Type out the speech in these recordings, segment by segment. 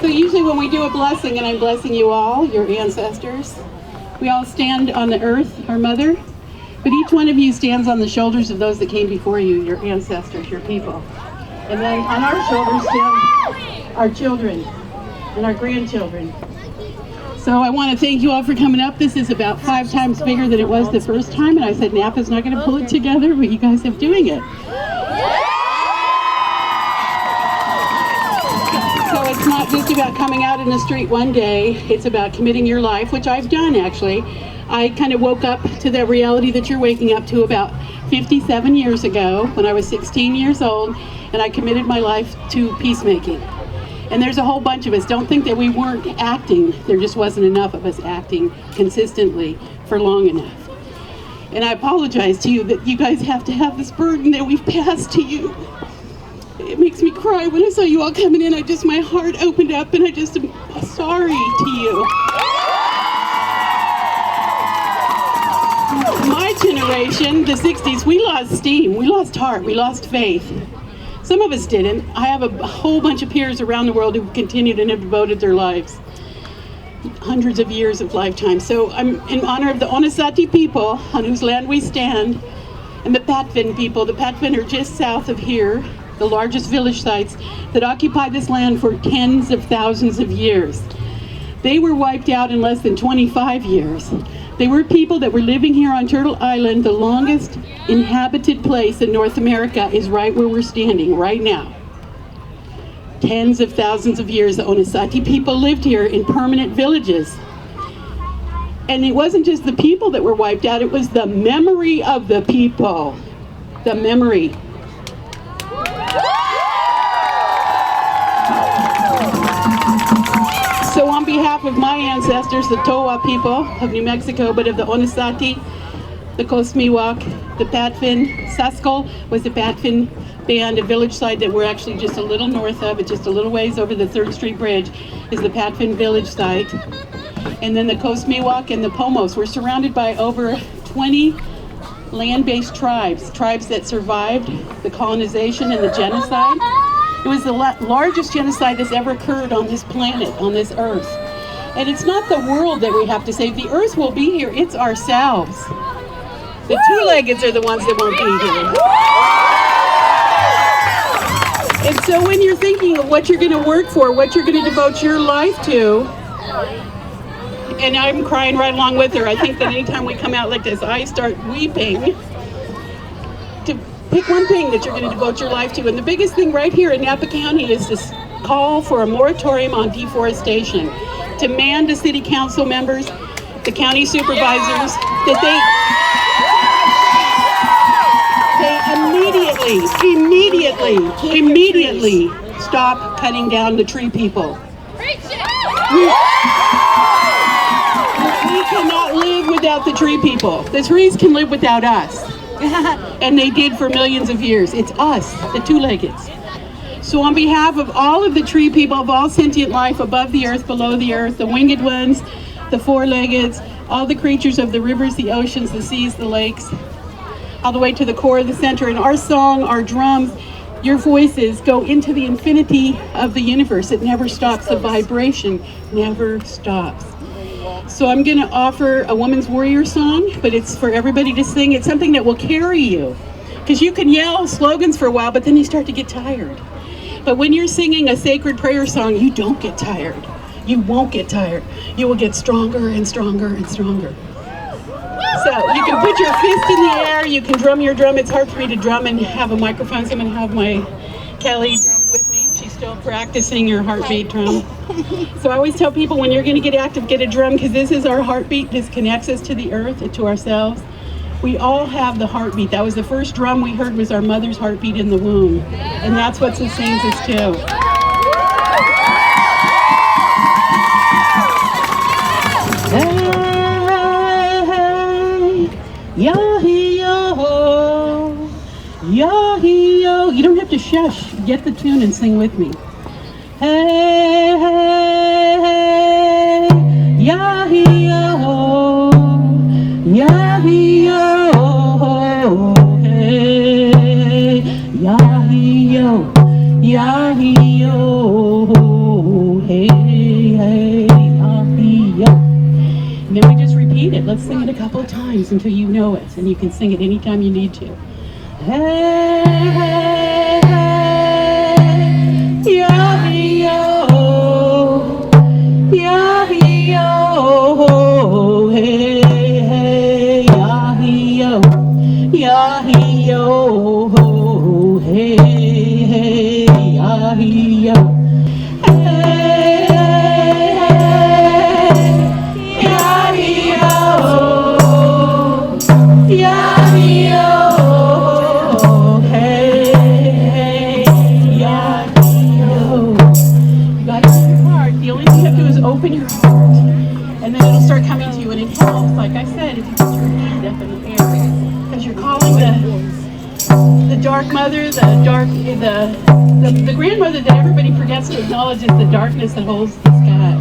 So usually when we do a blessing, and I'm blessing you all, your ancestors, we all stand on the earth, our mother, but each one of you stands on the shoulders of those that came before you, your ancestors, your people. And then on our shoulders stand our children and our grandchildren. So I want to thank you all for coming up. This is about 5 times bigger than it was the first time, and I said Napa's not going to pull it together, but you guys are doing it. So it's not just about coming out in the street one day, it's about committing your life, which I've done actually. I kind of woke up to the reality that you're waking up to about 57 years ago when I was 16 years old, and I committed my life to peacemaking. And there's a whole bunch of us. Don't think that we weren't acting. There just wasn't enough of us acting consistently for long enough. And I apologize to you that you guys have to have this burden that we've passed to you. It makes me cry when I saw you all coming in. My heart opened up, and I just am sorry to you. My generation, the 60s, we lost steam, we lost heart, we lost faith. Some of us didn't. I have a whole bunch of peers around the world who continued and have devoted their lives, hundreds of years of lifetime. So I'm in honor of the Onisati people on whose land we stand, and the Patwin people. The Patwin are just south of here, the largest village sites that occupy this land for tens of thousands of years. They were wiped out in less than 25 years. They were people that were living here on Turtle Island. The longest inhabited place in North America is right where we're standing right now. Tens of thousands of years, the Onisati people lived here in permanent villages. And it wasn't just the people that were wiped out, it was the memory of the people. The memory. So on behalf of my ancestors, the Towa people of New Mexico, but of the Onisati, the Kosmiwak, the Patwin, Saskol was the Patwin band, a village site that we're actually just a little north of, it's just a little ways over the 3rd Street Bridge, is the Patwin village site. And then the Kosmiwak and the Pomos were surrounded by over 20 land-based tribes that survived the colonization and the genocide. It was the largest genocide that's ever occurred on this planet, on this earth. And it's not the world that we have to save. The earth will be here, it's ourselves. The two-leggeds are the ones that won't be here. And so when you're thinking of what you're going to work for, what you're going to devote your life to, and I'm crying right along with her. I think that anytime we come out like this, I start weeping. To pick one thing that you're going to devote your life to. And the biggest thing right here in Napa County is this call for a moratorium on deforestation. Demand the city council members, the county supervisors, that they immediately stop cutting down the tree people. We cannot live without the tree people. The trees can live without us. And they did for millions of years. It's us, the two-leggeds. So on behalf of all of the tree people, of all sentient life above the earth, below the earth, the winged ones, the four-leggeds, all the creatures of the rivers, the oceans, the seas, the lakes, all the way to the core of the center. And our song, our drums, your voices go into the infinity of the universe. It never stops. The vibration never stops. So I'm going to offer a woman's warrior song, but it's for everybody to sing. It's something that will carry you, because you can yell slogans for a while, but then you start to get tired. But when you're singing a sacred prayer song, you don't get tired. You won't get tired. You will get stronger and stronger and stronger. So you can put your fist in the air, you can drum your drum. It's hard for me to drum and have a microphone, so I'm going to have my Kelly drum with me. She's still practicing her heartbeat drum. So I always tell people, when you're going to get active, get a drum, because this is our heartbeat. This connects us to the earth and to ourselves. We all have the heartbeat. That was the first drum we heard, was our mother's heartbeat in the womb. And that's what sustains us too. Yo-hee-yo, yo-hee-yo. You don't have to shush. Get the tune and sing with me. Hey, hey, hey, yo-hee-yo, yo-hee-yo, hey, yo-hee-yo, yo-hee-yo, hey. it. Let's sing it a couple of times until you know it, and you can sing it anytime you need to. Hey, hey, hey, yo-yo, yo-yo, hey, hey, yo-yo, yo-yo, hey, hey, yo-yo. Open your heart, and then it'll start coming to you, and it helps, like I said, if you put your hand up in the air, because you're calling the dark mother, the grandmother that everybody forgets to acknowledge is the darkness that holds the sky.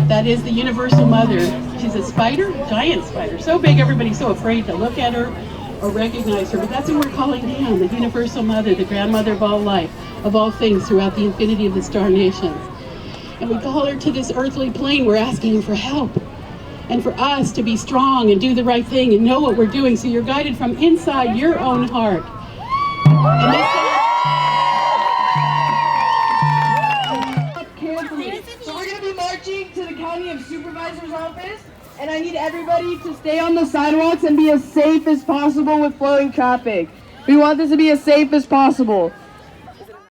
That is the universal mother. She's a spider, giant spider, so big everybody's so afraid to look at her or recognize her, but that's what we're calling down, the universal mother, the grandmother of all life, of all things throughout the infinity of the star nations. And we call her to this earthly plane. We're asking her for help and for us to be strong and do the right thing and know what we're doing. So you're guided from inside your own heart. And so we're going to be marching to the County of Supervisor's office, and I need everybody to stay on the sidewalks and be as safe as possible with flowing traffic. We want this to be as safe as possible.